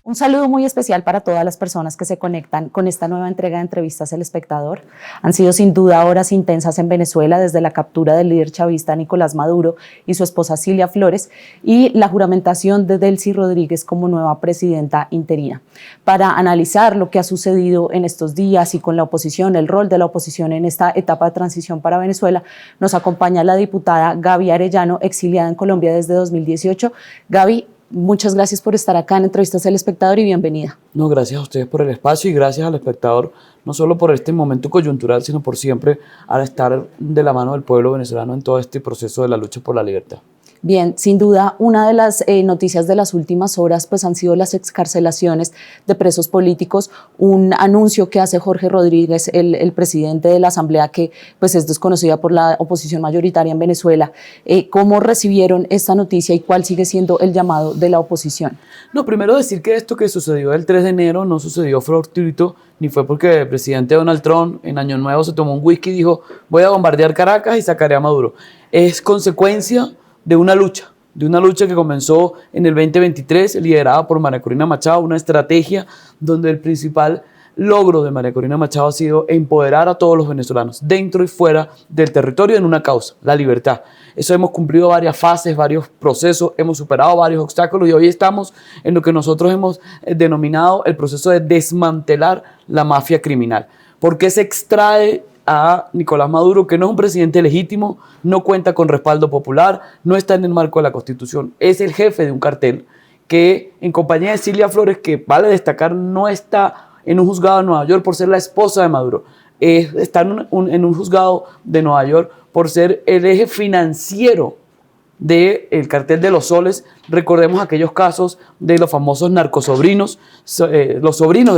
Un saludo muy especial para todas las personas que se conectan con esta nueva entrega de entrevistas El Espectador. Han sido sin duda horas intensas en Venezuela desde la captura del líder chavista Nicolás Maduro y su esposa Cilia Flores y la juramentación de Delcy Rodríguez como nueva presidenta interina. Para analizar lo que ha sucedido en estos días y con la oposición, el rol de la oposición en esta etapa de transición para Venezuela, nos acompaña la diputada Gaby Arellano, exiliada en Colombia desde 2018. Gaby, muchas gracias por estar acá en Entrevistas El Espectador y bienvenida. No, gracias a ustedes por el espacio y gracias al espectador, no solo por este momento coyuntural, sino por siempre al estar de la mano del pueblo venezolano en todo este proceso de la lucha por la libertad. Bien, sin duda, una de las noticias de las últimas horas pues han sido las excarcelaciones de presos políticos, un anuncio que hace Jorge Rodríguez, el presidente de la Asamblea, que pues es desconocida por la oposición mayoritaria en Venezuela. ¿Cómo recibieron esta noticia y cuál sigue siendo el llamado de la oposición? No, primero decir que esto que sucedió el 3 de enero no sucedió fortuito, ni fue porque el presidente Donald Trump en Año Nuevo se tomó un whisky y dijo voy a bombardear Caracas y sacaré a Maduro. Es consecuencia de una lucha que comenzó en el 2023, liderada por María Corina Machado, una estrategia donde el principal logro de María Corina Machado ha sido empoderar a todos los venezolanos, dentro y fuera del territorio, en una causa, la libertad. Eso hemos cumplido varias fases, varios procesos, hemos superado varios obstáculos y hoy estamos en lo que nosotros hemos denominado el proceso de desmantelar la mafia criminal. ¿Por qué se extrae a Nicolás Maduro, que no es un presidente legítimo, no cuenta con respaldo popular, no está en el marco de la Constitución? Es el jefe de un cartel que, en compañía de Cilia Flores, que vale destacar, no está en un juzgado de Nueva York por ser la esposa de Maduro, está en un juzgado de Nueva York por ser el eje financiero del cartel de los soles. Recordemos aquellos casos de los famosos narcosobrinos, los sobrinos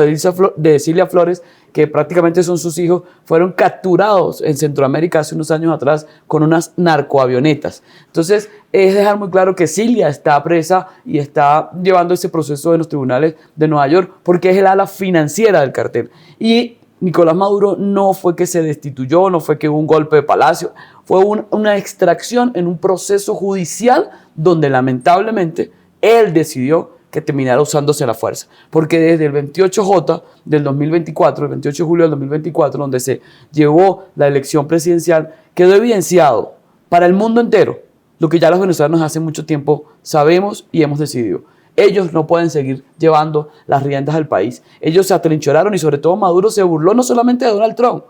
de Cilia Flores, que prácticamente son sus hijos, fueron capturados en Centroamérica hace unos años atrás con unas narcoavionetas. Entonces, es dejar muy claro que Cilia está presa y está llevando ese proceso en los tribunales de Nueva York porque es el ala financiera del cartel. Y Nicolás Maduro no fue que se destituyó, no fue que hubo un golpe de palacio, fue una extracción en un proceso judicial donde lamentablemente él decidió que terminara usándose la fuerza. Porque desde el 28J del 2024, el 28 de julio del 2024, donde se llevó la elección presidencial, quedó evidenciado para el mundo entero lo que ya los venezolanos hace mucho tiempo sabemos y hemos decidido. Ellos no pueden seguir llevando las riendas del país. Ellos se atrincheraron y sobre todo Maduro se burló no solamente de Donald Trump.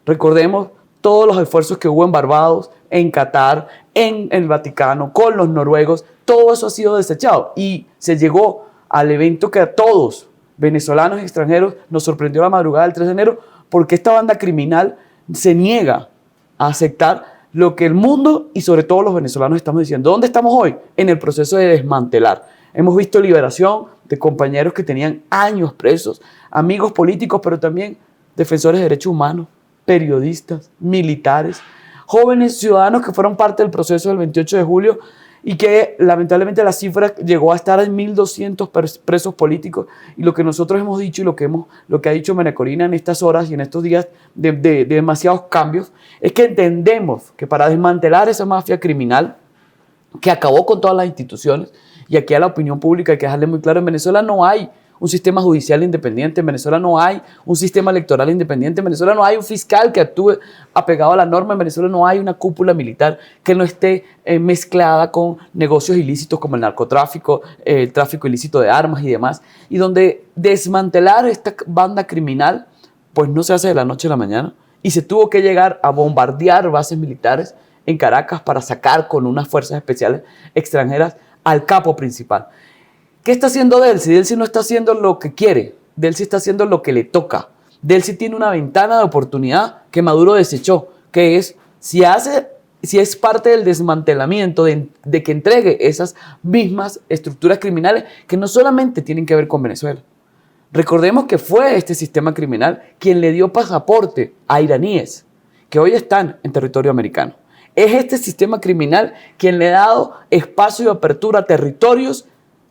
Recordemos todos los esfuerzos que hubo en Barbados, en Qatar, en el Vaticano, con los noruegos. Todo eso ha sido desechado y se llegó al evento que a todos, venezolanos y extranjeros, nos sorprendió la madrugada del 3 de enero porque esta banda criminal se niega a aceptar lo que el mundo y sobre todo los venezolanos estamos diciendo. ¿Dónde estamos hoy? En el proceso de desmantelar. Hemos visto liberación de compañeros que tenían años presos, amigos políticos, pero también defensores de derechos humanos, periodistas, militares, jóvenes ciudadanos que fueron parte del proceso del 28 de julio y que lamentablemente la cifra llegó a estar en 1.200 presos políticos. Y lo que nosotros hemos dicho y lo que ha dicho María Corina en estas horas y en estos días de demasiados cambios es que entendemos que para desmantelar esa mafia criminal que acabó con todas las instituciones, y aquí a la opinión pública hay que dejarle muy claro, en Venezuela no hay un sistema judicial independiente, en Venezuela no hay un sistema electoral independiente, en Venezuela no hay un fiscal que actúe apegado a la norma, en Venezuela no hay una cúpula militar que no esté mezclada con negocios ilícitos como el narcotráfico, el tráfico ilícito de armas y demás, y donde desmantelar esta banda criminal pues no se hace de la noche a la mañana y se tuvo que llegar a bombardear bases militares en Caracas para sacar con unas fuerzas especiales extranjeras al capo principal. ¿Qué está haciendo Delcy? Delcy no está haciendo lo que quiere, Delcy está haciendo lo que le toca. Delcy tiene una ventana de oportunidad que Maduro desechó, que es si es parte del desmantelamiento, de que entregue esas mismas estructuras criminales que no solamente tienen que ver con Venezuela. Recordemos que fue este sistema criminal quien le dio pasaporte a iraníes que hoy están en territorio americano. Es este sistema criminal quien le ha dado espacio y apertura a territorios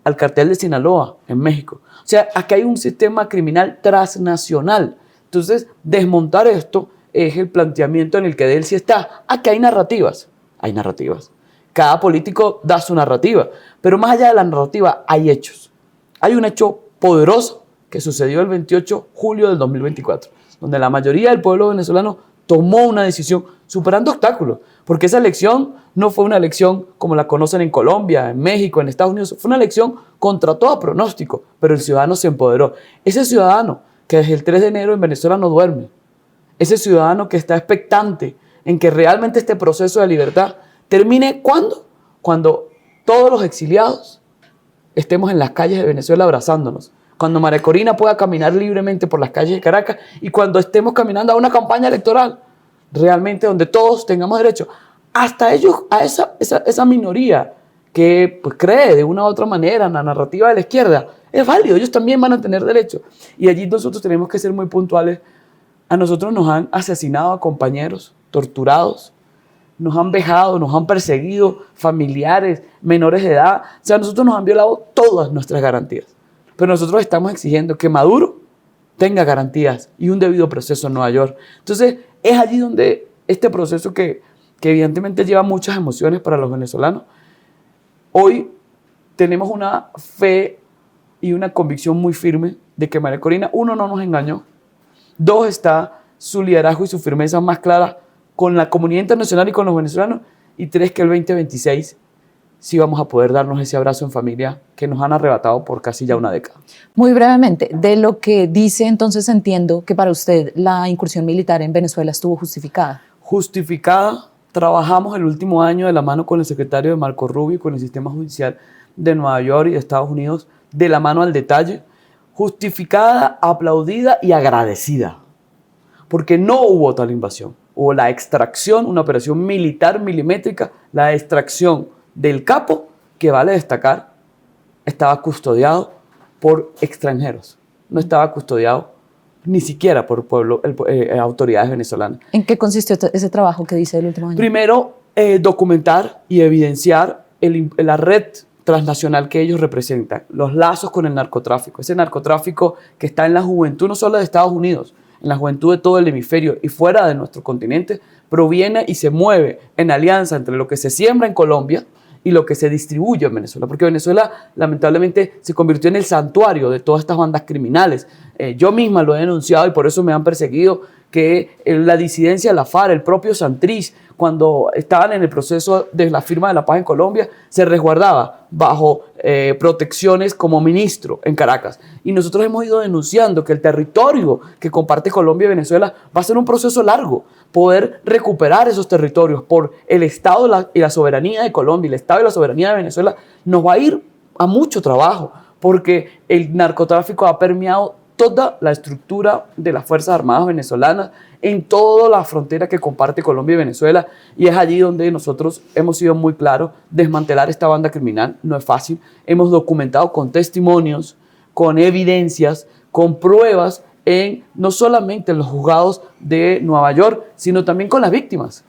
al cartel de Sinaloa en México. O sea, aquí hay un sistema criminal transnacional. Entonces, desmontar esto es el planteamiento en el que Delcy está. Aquí hay narrativas. Hay narrativas. Cada político da su narrativa. Pero más allá de la narrativa, hay hechos. Hay un hecho poderosa que sucedió el 28 de julio del 2024, donde la mayoría del pueblo venezolano tomó una decisión superando obstáculos, porque esa elección no fue una elección como la conocen en Colombia, en México, en Estados Unidos, fue una elección contra todo pronóstico, pero el ciudadano se empoderó. Ese ciudadano que desde el 3 de enero en Venezuela no duerme, ese ciudadano que está expectante en que realmente este proceso de libertad termine, ¿cuándo? Cuando todos los exiliados estemos en las calles de Venezuela abrazándonos, cuando María Corina pueda caminar libremente por las calles de Caracas y cuando estemos caminando a una campaña electoral, realmente donde todos tengamos derecho, hasta ellos, a esa minoría que pues, cree de una u otra manera en la narrativa de la izquierda, es válido, ellos también van a tener derecho. Y allí nosotros tenemos que ser muy puntuales. A nosotros nos han asesinado a compañeros, torturados, nos han vejado, nos han perseguido familiares, menores de edad. O sea, a nosotros nos han violado todas nuestras garantías. Pero nosotros estamos exigiendo que Maduro tenga garantías y un debido proceso en Nueva York. Entonces, es allí donde este proceso que evidentemente lleva muchas emociones para los venezolanos, hoy tenemos una fe y una convicción muy firme de que María Corina, uno, no nos engañó, dos, está su liderazgo y su firmeza más clara con la comunidad internacional y con los venezolanos, y tres, que el 2026 sí vamos a poder darnos ese abrazo en familia que nos han arrebatado por casi ya una década. Muy brevemente, de lo que dice, entonces entiendo que para usted la incursión militar en Venezuela estuvo justificada. Justificada, trabajamos el último año de la mano con el secretario de Marco Rubio y con el sistema judicial de Nueva York y de Estados Unidos, de la mano al detalle, justificada, aplaudida y agradecida, porque no hubo tal invasión. Hubo la extracción, una operación militar milimétrica, la extracción del capo, que vale destacar, estaba custodiado por extranjeros, no estaba custodiado ni siquiera por autoridades venezolanas. ¿En qué consistió ese trabajo que dice el último año? Primero, documentar y evidenciar la red transnacional que ellos representan, los lazos con el narcotráfico, ese narcotráfico que está en la juventud no solo de Estados Unidos, en la juventud de todo el hemisferio y fuera de nuestro continente, proviene y se mueve en alianza entre lo que se siembra en Colombia y lo que se distribuye en Venezuela, porque Venezuela lamentablemente se convirtió en el santuario de todas estas bandas criminales. Yo misma lo he denunciado y por eso me han perseguido, que la disidencia de la FARC, el propio Santrich, cuando estaban en el proceso de la firma de la paz en Colombia, se resguardaba bajo protecciones como ministro en Caracas. Y nosotros hemos ido denunciando que el territorio que comparte Colombia y Venezuela va a ser un proceso largo. Poder recuperar esos territorios por el Estado y la soberanía de Colombia, el Estado y la soberanía de Venezuela, nos va a ir a mucho trabajo, porque el narcotráfico ha permeado toda la estructura de las Fuerzas Armadas venezolanas en toda la frontera que comparte Colombia y Venezuela, y es allí donde nosotros hemos sido muy claros. Desmantelar esta banda criminal no es fácil. Hemos documentado con testimonios, con evidencias, con pruebas, no solamente en los juzgados de Nueva York, sino también con las víctimas,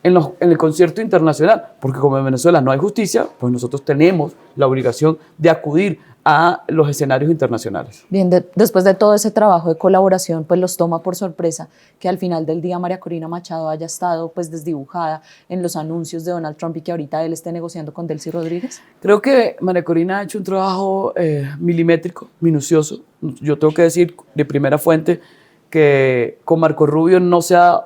en el concierto internacional, porque como en Venezuela no hay justicia, pues nosotros tenemos la obligación de acudir a los escenarios internacionales. Bien, después de todo ese trabajo de colaboración, pues los toma por sorpresa que al final del día María Corina Machado haya estado pues desdibujada en los anuncios de Donald Trump y que ahorita él esté negociando con Delcy Rodríguez. Creo que María Corina ha hecho un trabajo milimétrico, minucioso. Yo tengo que decir de primera fuente que con Marco Rubio no se ha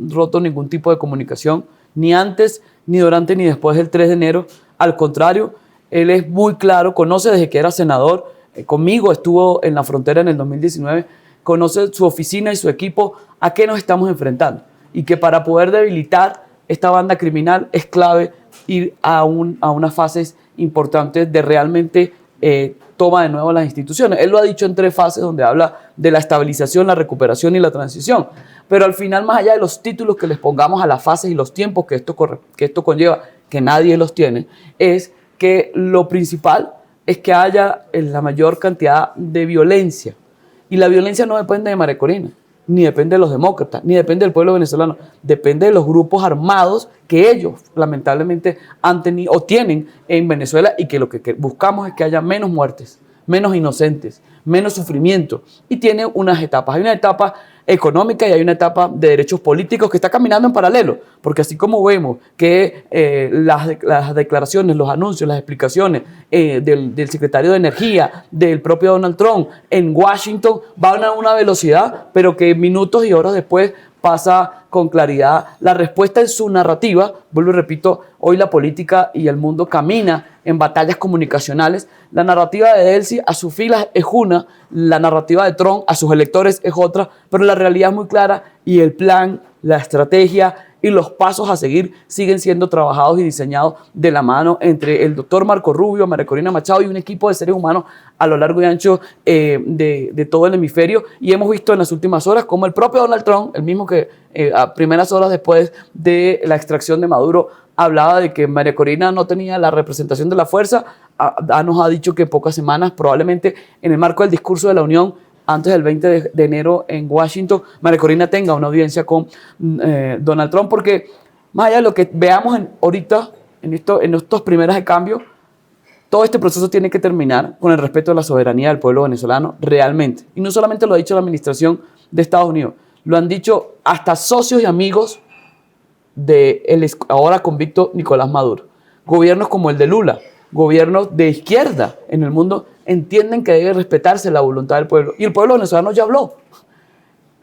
roto ningún tipo de comunicación, ni antes, ni durante, ni después del 3 de enero. Al contrario, él es muy claro, conoce desde que era senador, conmigo estuvo en la frontera en el 2019, conoce su oficina y su equipo a qué nos estamos enfrentando, y que para poder debilitar esta banda criminal es clave ir a unas fases importantes de realmente toma de nuevo las instituciones. Él lo ha dicho en 3 fases, donde habla de la estabilización, la recuperación y la transición. Pero al final, más allá de los títulos que les pongamos a las fases y los tiempos que esto conlleva, que nadie los tiene, es que lo principal es que haya la mayor cantidad de violencia. Y la violencia no depende de María Corina, ni depende de los demócratas, ni depende del pueblo venezolano. Depende de los grupos armados que ellos lamentablemente han tenido o tienen en Venezuela, y que lo que buscamos es que haya menos muertes, menos inocentes, menos sufrimiento. Y tiene unas etapas. Hay una etapa económica y hay una etapa de derechos políticos que está caminando en paralelo, porque así como vemos que las declaraciones, los anuncios, las explicaciones del secretario de Energía, del propio Donald Trump en Washington van a una velocidad, pero que minutos y horas después pasa con claridad la respuesta en su narrativa. Vuelvo y repito, hoy la política y el mundo camina en batallas comunicacionales. La narrativa de Delcy a sus filas es una, la narrativa de Trump a sus electores es otra, pero la realidad es muy clara y el plan, la estrategia y los pasos a seguir siguen siendo trabajados y diseñados de la mano entre el doctor Marco Rubio, María Corina Machado y un equipo de seres humanos a lo largo y ancho de todo el hemisferio. Y hemos visto en las últimas horas como el propio Donald Trump, el mismo que a primeras horas después de la extracción de Maduro, hablaba de que María Corina no tenía la representación de la fuerza, nos ha dicho que en pocas semanas, probablemente en el marco del discurso de la Unión, antes del 20 de enero en Washington, María Corina tenga una audiencia con Donald Trump, porque más allá de lo que veamos ahorita, en estos primeros de cambio, todo este proceso tiene que terminar con el respeto a la soberanía del pueblo venezolano realmente. Y no solamente lo ha dicho la administración de Estados Unidos, lo han dicho hasta socios y amigos del ahora convicto Nicolás Maduro. Gobiernos como el de Lula, gobiernos de izquierda en el mundo, entienden que debe respetarse la voluntad del pueblo. Y el pueblo venezolano ya habló.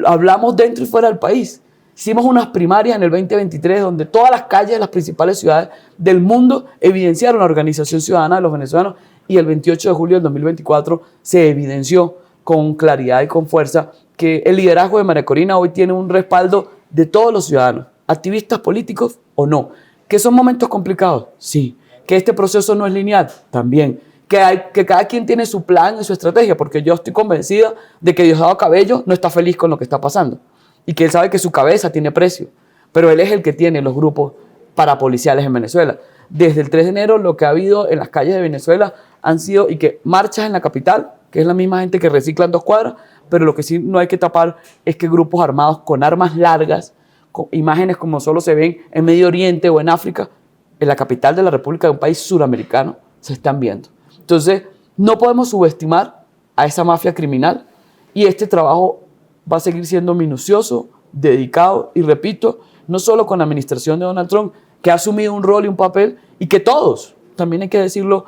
Hablamos dentro y fuera del país. Hicimos unas primarias en el 2023 donde todas las calles de las principales ciudades del mundo evidenciaron la organización ciudadana de los venezolanos, y el 28 de julio del 2024 se evidenció con claridad y con fuerza que el liderazgo de María Corina hoy tiene un respaldo de todos los ciudadanos, activistas políticos o no. ¿Que son momentos complicados? Sí. ¿Que este proceso no es lineal? También. Que cada quien tiene su plan y su estrategia, porque yo estoy convencida de que Diosdado Cabello no está feliz con lo que está pasando y que él sabe que su cabeza tiene precio, pero él es el que tiene los grupos parapoliciales en Venezuela. Desde el 3 de enero lo que ha habido en las calles de Venezuela han sido, y que marchas en la capital, que es la misma gente que recicla en 2 cuadras, pero lo que sí no hay que tapar es que grupos armados con armas largas, con imágenes como solo se ven en Medio Oriente o en África, en la capital de la República de un país suramericano, se están viendo. Entonces, no podemos subestimar a esa mafia criminal, y este trabajo va a seguir siendo minucioso, dedicado, y repito, no solo con la administración de Donald Trump, que ha asumido un rol y un papel, y que todos, también hay que decirlo,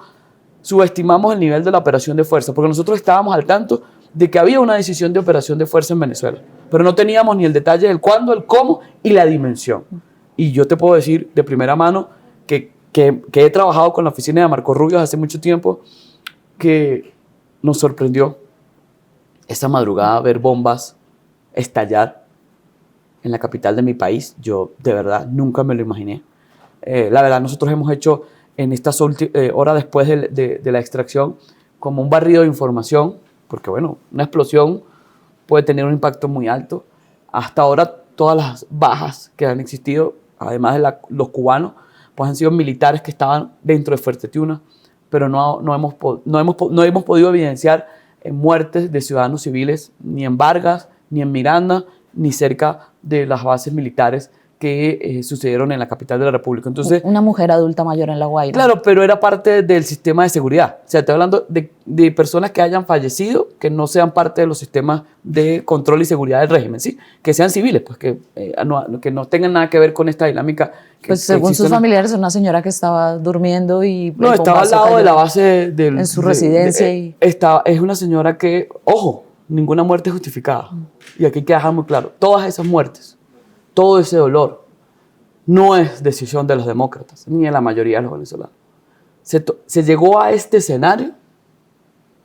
subestimamos el nivel de la operación de fuerza, porque nosotros estábamos al tanto de que había una decisión de operación de fuerza en Venezuela, pero no teníamos ni el detalle del cuándo, el cómo y la dimensión. Y yo te puedo decir de primera mano que he trabajado con la oficina de Marco Rubio hace mucho tiempo, que nos sorprendió esa madrugada ver bombas estallar en la capital de mi país. Yo de verdad nunca me lo imaginé. La verdad, nosotros hemos hecho en estas horas después de la extracción como un barrido de información, porque bueno, una explosión puede tener un impacto muy alto. Hasta ahora todas las bajas que han existido, además de los cubanos, pues han sido militares que estaban dentro de Fuerte Tiuna, pero no hemos podido evidenciar muertes de ciudadanos civiles ni en Vargas, ni en Miranda, ni cerca de las bases militares que sucedieron en la capital de la República. Entonces, una mujer adulta mayor en La Guaira. Claro, pero era parte del sistema de seguridad. O sea, estoy hablando de personas que hayan fallecido, que no sean parte de los sistemas de control y seguridad del régimen, ¿sí? Que sean civiles, pues que no tengan nada que ver con esta dinámica. Pues según sus familiares, una señora que estaba durmiendo y... No, estaba al lado de la base en su residencia. Es una señora que, ojo, ninguna muerte es justificada. Y aquí hay que dejar muy claro, todas esas muertes, todo ese dolor, no es decisión de los demócratas, ni de la mayoría de los venezolanos. Se llegó a este escenario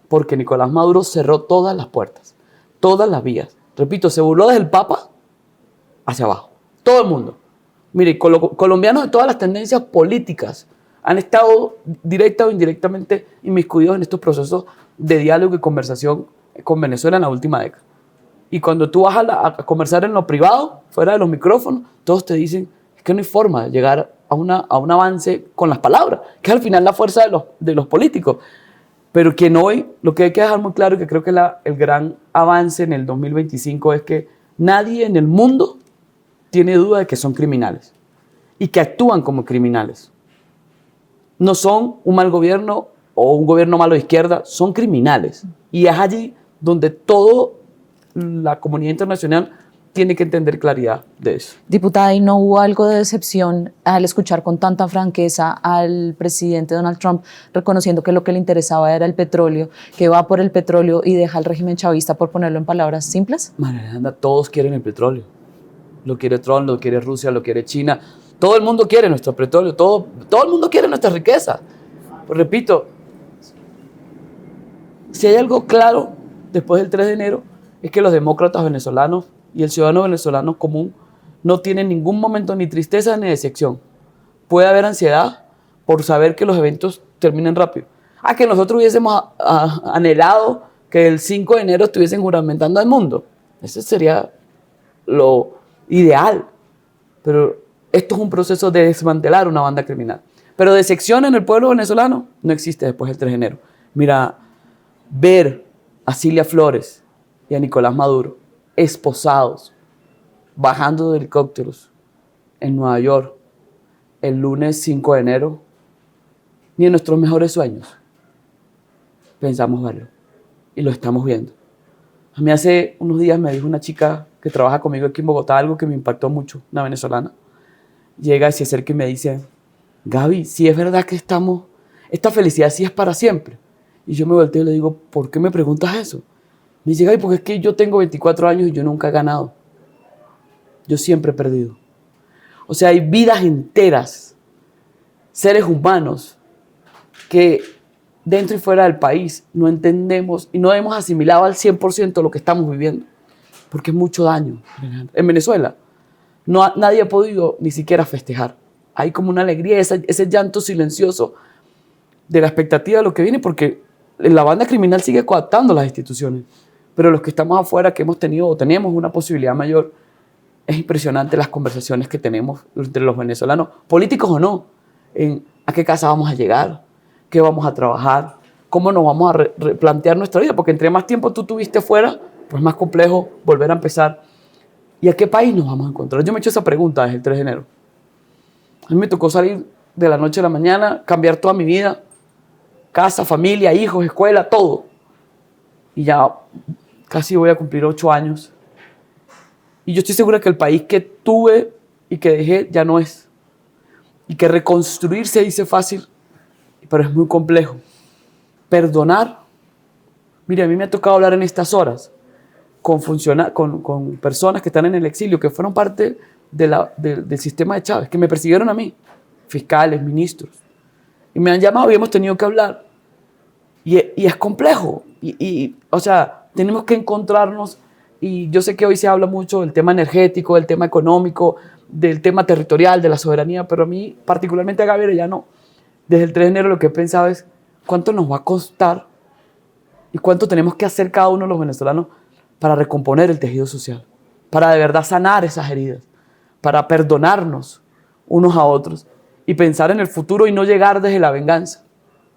porque Nicolás Maduro cerró todas las puertas, todas las vías. Repito, se burló desde el Papa hacia abajo. Todo el mundo. Mire, colombianos de todas las tendencias políticas han estado directa o indirectamente inmiscuidos en estos procesos de diálogo y conversación con Venezuela en la última década. Y cuando tú vas a conversar en lo privado, fuera de los micrófonos, todos te dicen es que no hay forma de llegar a un avance con las palabras, que es al final la fuerza de los políticos. Pero que hoy, lo que hay que dejar muy claro, y que creo que el gran avance en el 2025 es que nadie en el mundo tiene duda de que son criminales y que actúan como criminales. No son un mal gobierno o un gobierno malo de izquierda, son criminales. Y es allí donde toda la comunidad internacional tiene que entender claridad de eso. Diputada, ¿y no hubo algo de decepción al escuchar con tanta franqueza al presidente Donald Trump reconociendo que lo que le interesaba era el petróleo, que va por el petróleo y deja el régimen chavista, por ponerlo en palabras simples? María Alejandra, todos quieren el petróleo. Lo quiere Trump, lo quiere Rusia, lo quiere China. Todo el mundo quiere nuestro petróleo, todo el mundo quiere nuestra riqueza. Pues repito, si hay algo claro después del 3 de enero, es que los demócratas venezolanos y el ciudadano venezolano común no tienen ningún momento ni tristeza ni decepción. Puede haber ansiedad por saber que los eventos terminen rápido. Que nosotros hubiésemos anhelado que el 5 de enero estuviesen juramentando al mundo. Ese sería lo ideal. Pero esto es un proceso de desmantelar una banda criminal. Pero decepción en el pueblo venezolano no existe después del 3 de enero. Mira, ver a Cilia Flores y a Nicolás Maduro esposados, bajando de helicópteros en Nueva York el lunes 5 de enero, ni en nuestros mejores sueños pensamos verlo. Y lo estamos viendo. A mí hace unos días me dijo una chica que trabaja conmigo aquí en Bogotá algo que me impactó mucho, una venezolana. Llega y se acerca y me dice: Gaby, si es verdad que esta felicidad sí es para siempre. Y yo me volteo y le digo: ¿por qué me preguntas eso? Me dice: Gaby, porque es que yo tengo 24 años y yo nunca he ganado. Yo siempre he perdido. O sea, hay vidas enteras, seres humanos, que dentro y fuera del país no entendemos y no hemos asimilado al 100% lo que estamos viviendo. Porque es mucho daño. En Venezuela nadie ha podido ni siquiera festejar. Hay como una alegría, ese llanto silencioso de la expectativa de lo que viene, porque la banda criminal sigue coartando las instituciones. Pero los que estamos afuera, que hemos tenido o tenemos una posibilidad mayor, es impresionante las conversaciones que tenemos entre los venezolanos, políticos o no, en a qué casa vamos a llegar, qué vamos a trabajar, cómo nos vamos a replantear nuestra vida, porque entre más tiempo tú tuviste fuera, pues más complejo volver a empezar. ¿Y a qué país nos vamos a encontrar? Yo me he hecho esa pregunta desde el 3 de enero. A mí me tocó salir de la noche a la mañana, cambiar toda mi vida, casa, familia, hijos, escuela, todo. Y ya casi voy a cumplir 8 años. Y yo estoy segura que el país que tuve y que dejé ya no es. Y que reconstruir se dice fácil, pero es muy complejo. Perdonar. Mire, a mí me ha tocado hablar en estas horas con personas que están en el exilio, que fueron parte del sistema de Chávez, que me persiguieron a mí, fiscales, ministros. Y me han llamado y hemos tenido que hablar. Y es complejo. O sea, tenemos que encontrarnos. Y yo sé que hoy se habla mucho del tema energético, del tema económico, del tema territorial, de la soberanía, pero a mí, particularmente a Gabriel, ya no. Desde el 3 de enero lo que he pensado es cuánto nos va a costar y cuánto tenemos que hacer cada uno de los venezolanos para recomponer el tejido social, para de verdad sanar esas heridas, para perdonarnos unos a otros y pensar en el futuro y no llegar desde la venganza.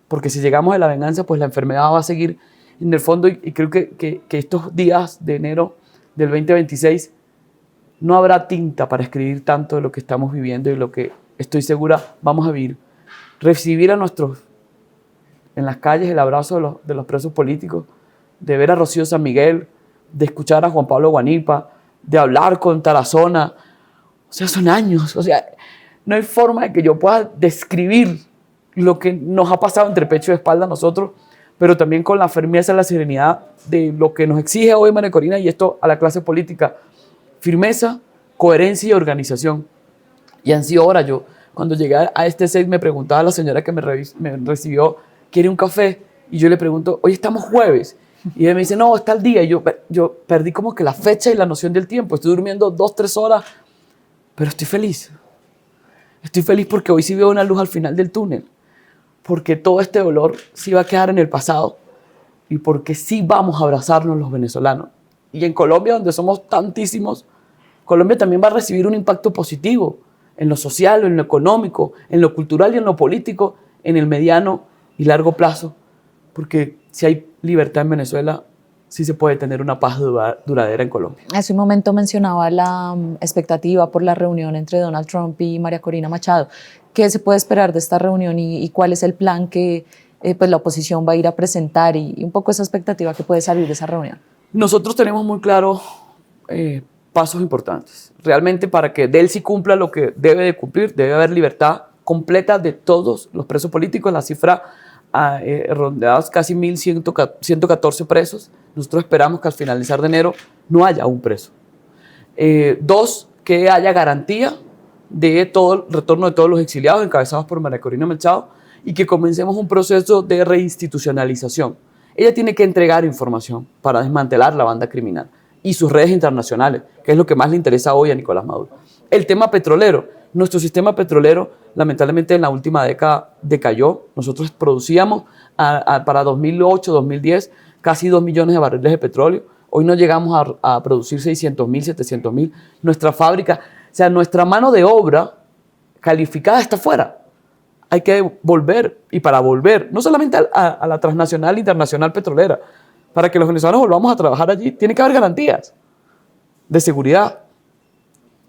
Porque si llegamos de la venganza, pues la enfermedad va a seguir en el fondo, y creo que estos días de enero del 2026 no habrá tinta para escribir tanto de lo que estamos viviendo y lo que estoy segura vamos a vivir. Recibir a nuestros, en las calles, el abrazo de los presos políticos, de ver a Rocío San Miguel, de escuchar a Juan Pablo Guanipa, de hablar con Tarazona. O sea, son años. O sea, no hay forma de que yo pueda describir lo que nos ha pasado entre pecho y espalda a nosotros, pero también con la firmeza y la serenidad de lo que nos exige hoy María Corina, y esto a la clase política: firmeza, coherencia y organización. Y han sido horas. Yo, cuando llegué a este set, me preguntaba a la señora que me recibió: ¿quiere un café? Y yo le pregunto: hoy estamos jueves. Y ella me dice: no, está el día. Y yo perdí como que la fecha y la noción del tiempo. Estoy durmiendo 2-3 horas, pero estoy feliz. Estoy feliz porque hoy sí veo una luz al final del túnel. Porque todo este dolor sí va a quedar en el pasado. Y porque sí vamos a abrazarnos los venezolanos. Y en Colombia, donde somos tantísimos, Colombia también va a recibir un impacto positivo en lo social, en lo económico, en lo cultural y en lo político, en el mediano y largo plazo. Porque si hay libertad en Venezuela, sí se puede tener una paz duradera en Colombia. Hace un momento mencionaba la expectativa por la reunión entre Donald Trump y María Corina Machado. ¿Qué se puede esperar de esta reunión y cuál es el plan que pues la oposición va a ir a presentar y un poco esa expectativa que puede salir de esa reunión? Nosotros tenemos muy claro pasos importantes. Realmente para que Delcy cumpla lo que debe de cumplir, debe haber libertad completa de todos los presos políticos. La cifra rondeadas casi 1.114 presos. Nosotros esperamos que al finalizar de enero no haya un preso. Dos, que haya garantía de todo el retorno de todos los exiliados encabezados por María Corina Machado y que comencemos un proceso de reinstitucionalización. Ella tiene que entregar información para desmantelar la banda criminal y sus redes internacionales, que es lo que más le interesa hoy a Nicolás Maduro. El tema petrolero. Nuestro sistema petrolero, lamentablemente, en la última década decayó. Nosotros producíamos para 2008, 2010, casi 2 millones de barriles de petróleo. Hoy no llegamos a producir 600.000, 700.000. Nuestra fábrica, o sea, nuestra mano de obra calificada está fuera. Hay que volver, y para volver, no solamente a la transnacional internacional petrolera, para que los venezolanos volvamos a trabajar allí, tiene que haber garantías de seguridad.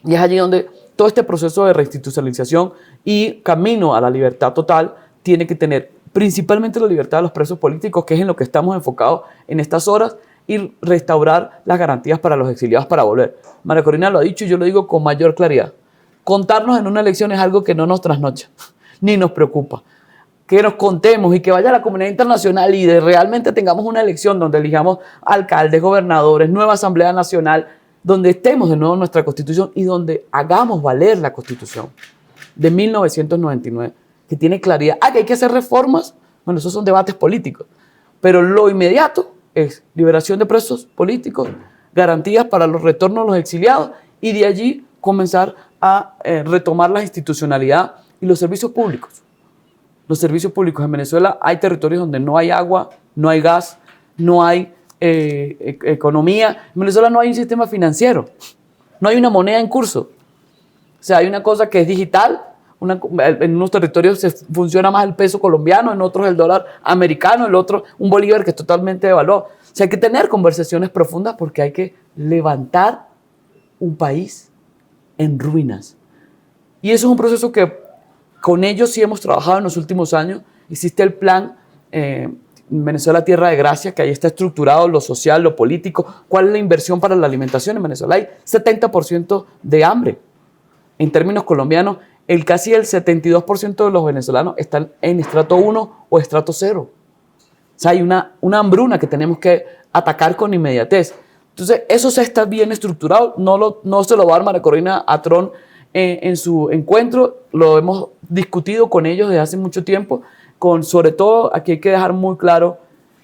Y es allí donde todo este proceso de reinstitucionalización y camino a la libertad total tiene que tener principalmente la libertad de los presos políticos, que es en lo que estamos enfocados en estas horas, y restaurar las garantías para los exiliados para volver. María Corina lo ha dicho y yo lo digo con mayor claridad. Contarnos en una elección es algo que no nos trasnocha, ni nos preocupa. Que nos contemos y que vaya la comunidad internacional y realmente tengamos una elección donde elijamos alcaldes, gobernadores, nueva Asamblea Nacional, donde estemos de nuevo en nuestra Constitución y donde hagamos valer la Constitución de 1999, que tiene claridad. Que hay que hacer reformas. Bueno, esos son debates políticos. Pero lo inmediato es liberación de presos políticos, garantías para los retornos de los exiliados y de allí comenzar a retomar la institucionalidad y los servicios públicos. Los servicios públicos en Venezuela, hay territorios donde no hay agua, no hay gas, no hay economía. En Venezuela no hay un sistema financiero, no hay una moneda en curso. O sea, hay una cosa que es digital, en unos territorios se funciona más el peso colombiano, en otros el dólar americano, en otro un bolívar que es totalmente devaluado. O sea, hay que tener conversaciones profundas porque hay que levantar un país en ruinas. Y eso es un proceso que con ellos sí hemos trabajado en los últimos años. Existe el plan Venezuela Tierra de Gracia, que ahí está estructurado lo social, lo político, cuál es la inversión para la alimentación. En Venezuela hay 70% de hambre. En términos colombianos, casi el 72% de los venezolanos están en estrato 1 o estrato 0. O sea, hay una hambruna que tenemos que atacar con inmediatez. Entonces, eso se está bien estructurado. No se lo va a dar María Corina a Trump en su encuentro. Lo hemos discutido con ellos desde hace mucho tiempo. Sobre todo, aquí hay que dejar muy claro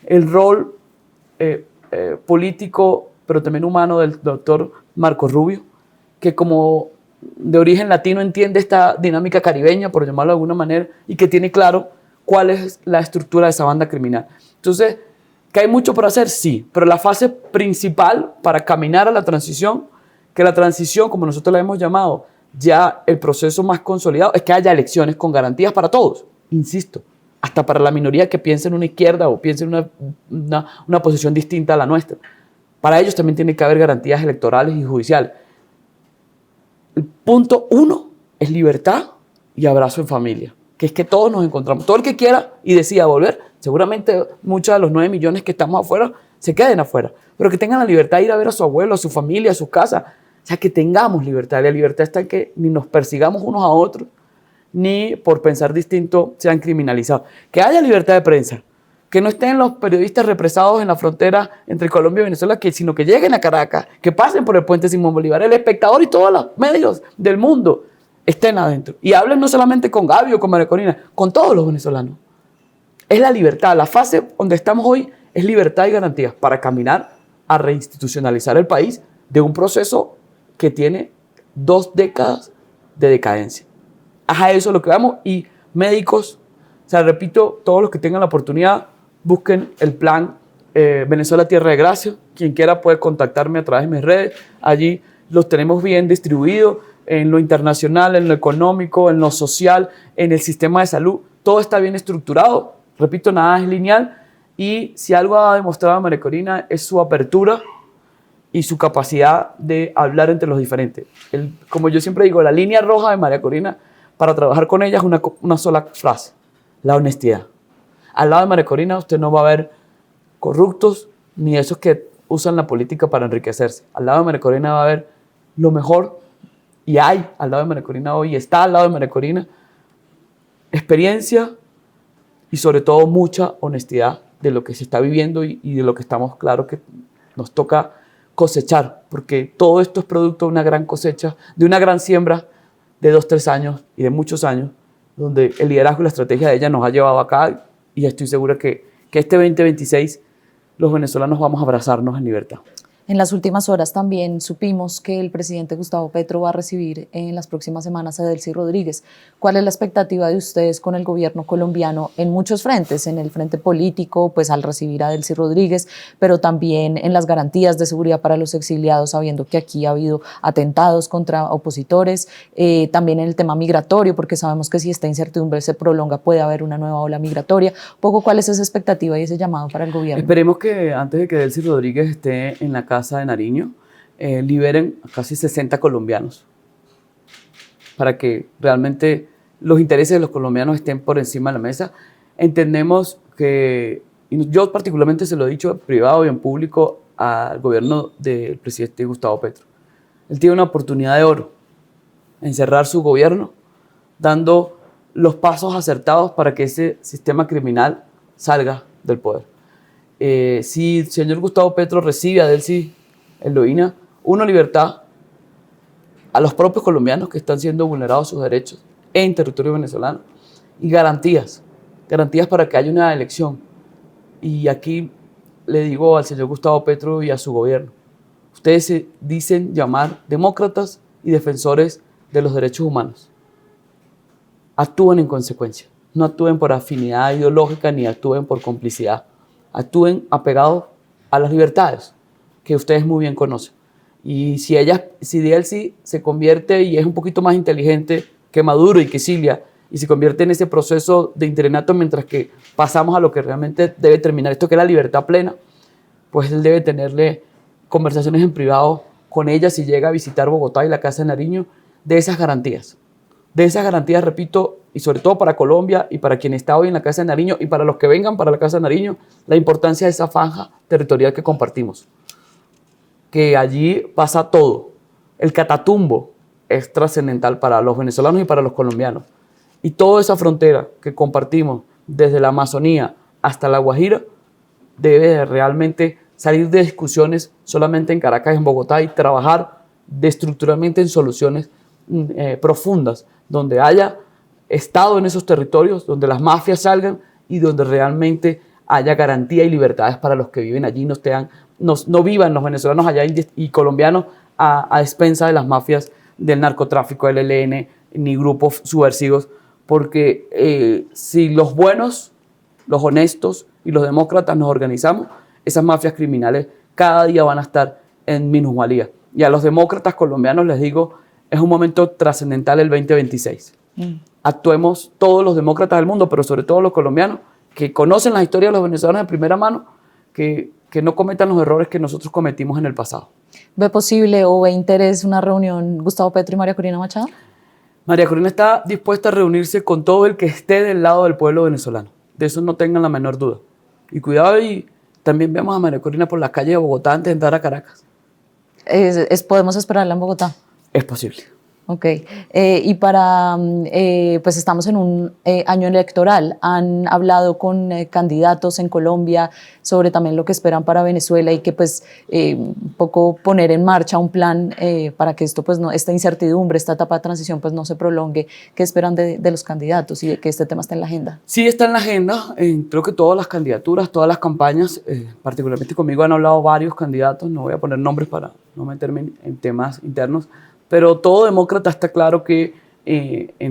el rol político, pero también humano del doctor Marco Rubio, que como de origen latino entiende esta dinámica caribeña, por llamarlo de alguna manera, y que tiene claro cuál es la estructura de esa banda criminal. Entonces, ¿que hay mucho por hacer? Sí, pero la fase principal para caminar a la transición, que la transición, como nosotros la hemos llamado, ya el proceso más consolidado, es que haya elecciones con garantías para todos, insisto, hasta para la minoría que piense en una izquierda o piense en una posición distinta a la nuestra. Para ellos también tiene que haber garantías electorales y judiciales. El punto 1 es libertad y abrazo en familia, que es que todos nos encontramos. Todo el que quiera y decida volver, seguramente muchos de los 9 millones que estamos afuera se queden afuera, pero que tengan la libertad de ir a ver a su abuelo, a su familia, a su casa. O sea, que tengamos libertad. La libertad está en que ni nos persigamos unos a otros, ni por pensar distinto sean criminalizados. Que haya libertad de prensa, que no estén los periodistas represados en la frontera entre Colombia y Venezuela, sino que lleguen a Caracas, que pasen por el puente Simón Bolívar, El Espectador y todos los medios del mundo estén adentro. Y hablen no solamente con Gaby o con María Corina, con todos los venezolanos. Es la libertad. La fase donde estamos hoy es libertad y garantías para caminar a reinstitucionalizar el país de un proceso que tiene 2 décadas de decadencia. A eso es lo que vamos. Y médicos, o sea, repito, todos los que tengan la oportunidad, busquen el plan Venezuela Tierra de Gracia. Quien quiera puede contactarme a través de mis redes. Allí los tenemos bien distribuidos en lo internacional, en lo económico, en lo social, en el sistema de salud. Todo está bien estructurado. Repito, nada es lineal. Y si algo ha demostrado María Corina es su apertura y su capacidad de hablar entre los diferentes. Como yo siempre digo, la línea roja de María Corina para trabajar con ella es una sola frase: la honestidad. Al lado de María Corina usted no va a ver corruptos ni esos que usan la política para enriquecerse. Al lado de María Corina va a haber lo mejor, y hay al lado de María Corina hoy, está al lado de María Corina, experiencia y sobre todo mucha honestidad de lo que se está viviendo y de lo que estamos claros que nos toca cosechar, porque todo esto es producto de una gran cosecha, de una gran siembra de 2, 3 años y de muchos años, donde el liderazgo y la estrategia de ella nos ha llevado acá, y estoy segura que este 2026 los venezolanos vamos a abrazarnos en libertad. En las últimas horas también supimos que el presidente Gustavo Petro va a recibir en las próximas semanas a Delcy Rodríguez. ¿Cuál es la expectativa de ustedes con el gobierno colombiano en muchos frentes? En el frente político, pues al recibir a Delcy Rodríguez, pero también en las garantías de seguridad para los exiliados, sabiendo que aquí ha habido atentados contra opositores, también en el tema migratorio, porque sabemos que si esta incertidumbre se prolonga puede haber una nueva ola migratoria. Un poco, ¿cuál es esa expectativa y ese llamado para el gobierno? Esperemos que antes de que Delcy Rodríguez esté en la casa de Nariño, liberen a casi 60 colombianos para que realmente los intereses de los colombianos estén por encima de la mesa. Entendemos que, y yo particularmente se lo he dicho en privado y en público al gobierno del presidente Gustavo Petro, él tiene una oportunidad de oro en cerrar su gobierno, dando los pasos acertados para que ese sistema criminal salga del poder. Si el señor Gustavo Petro recibe a Delcy Rodríguez, una libertad a los propios colombianos que están siendo vulnerados sus derechos en territorio venezolano, y garantías para que haya una elección. Y aquí le digo al señor Gustavo Petro y a su gobierno, ustedes se dicen llamar demócratas y defensores de los derechos humanos. Actúen en consecuencia, no actúen por afinidad ideológica ni actúen por complicidad. Actúen apegados a las libertades que ustedes muy bien conocen. Y si Delcy se convierte y es un poquito más inteligente que Maduro y que Cilia, y se convierte en ese proceso de interinato mientras que pasamos a lo que realmente debe terminar esto, que es la libertad plena, pues él debe tenerle conversaciones en privado con ella si llega a visitar Bogotá y la Casa de Nariño, de esas garantías. De esas garantías, repito, y sobre todo para Colombia y para quien está hoy en la Casa de Nariño y para los que vengan para la Casa de Nariño, la importancia de esa franja territorial que compartimos. Que allí pasa todo. El Catatumbo es trascendental para los venezolanos y para los colombianos. Y toda esa frontera que compartimos desde la Amazonía hasta la Guajira debe realmente salir de discusiones solamente en Caracas y en Bogotá y trabajar estructuralmente en soluciones profundas, donde haya Estado en esos territorios, donde las mafias salgan y donde realmente haya garantía y libertades para los que viven allí, no vivan los venezolanos allá y colombianos a expensa de las mafias del narcotráfico, del ELN, ni grupos subversivos, porque si los buenos, los honestos y los demócratas nos organizamos, esas mafias criminales cada día van a estar en minusvalía. Y a los demócratas colombianos les digo, es un momento trascendental el 2026. Actuemos todos los demócratas del mundo, pero sobre todo los colombianos, que conocen la historia de los venezolanos de primera mano, que no cometan los errores que nosotros cometimos en el pasado. ¿Ve posible o ve interés una reunión Gustavo Petro y María Corina Machado? María Corina está dispuesta a reunirse con todo el que esté del lado del pueblo venezolano. De eso no tengan la menor duda. Y cuidado, y también vemos a María Corina por la calle de Bogotá antes de entrar a Caracas. ¿Podemos esperarla en Bogotá? Es posible. Ok. Y pues estamos en un año electoral. ¿Han hablado con candidatos en Colombia sobre también lo que esperan para Venezuela y que pues un poco poner en marcha un plan para que esto pues no, esta incertidumbre, esta etapa de transición pues no se prolongue? ¿Qué esperan de los candidatos y de que este tema esté en la agenda? Sí, está en la agenda. Creo que todas las candidaturas, todas las campañas, particularmente conmigo han hablado varios candidatos, no voy a poner nombres para no meterme en temas internos, pero todo demócrata está claro que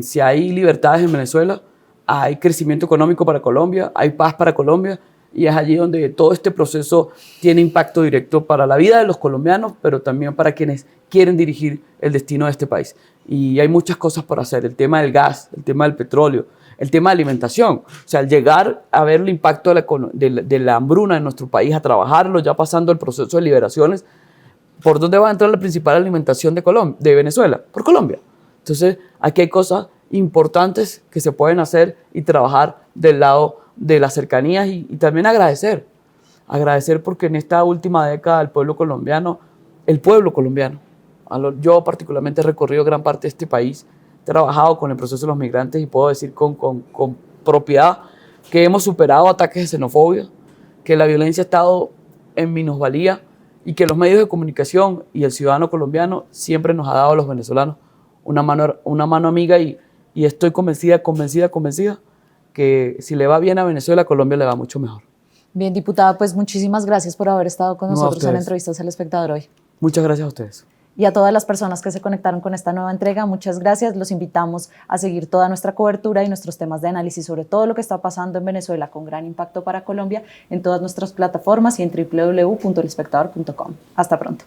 si hay libertades en Venezuela, hay crecimiento económico para Colombia, hay paz para Colombia, y es allí donde todo este proceso tiene impacto directo para la vida de los colombianos, pero también para quienes quieren dirigir el destino de este país. Y hay muchas cosas por hacer, el tema del gas, el tema del petróleo, el tema de alimentación. O sea, al llegar a ver el impacto de la hambruna en nuestro país, a trabajarlo, ya pasando el proceso de liberaciones, ¿por dónde va a entrar la principal alimentación de Venezuela? Por Colombia. Entonces, aquí hay cosas importantes que se pueden hacer y trabajar del lado de las cercanías y también agradecer. Agradecer porque en esta última década el pueblo colombiano, yo particularmente he recorrido gran parte de este país, he trabajado con el proceso de los migrantes y puedo decir con propiedad que hemos superado ataques de xenofobia, que la violencia ha estado en minusvalía y que los medios de comunicación y el ciudadano colombiano siempre nos ha dado a los venezolanos una mano amiga y estoy convencida que si le va bien a Venezuela, a Colombia le va mucho mejor. Bien, diputada, pues muchísimas gracias por haber estado con No, nosotros en ustedes. Entrevistas al Espectador hoy. Muchas gracias a ustedes. Y a todas las personas que se conectaron con esta nueva entrega, muchas gracias. Los invitamos a seguir toda nuestra cobertura y nuestros temas de análisis sobre todo lo que está pasando en Venezuela con gran impacto para Colombia en todas nuestras plataformas y en www.elespectador.com. Hasta pronto.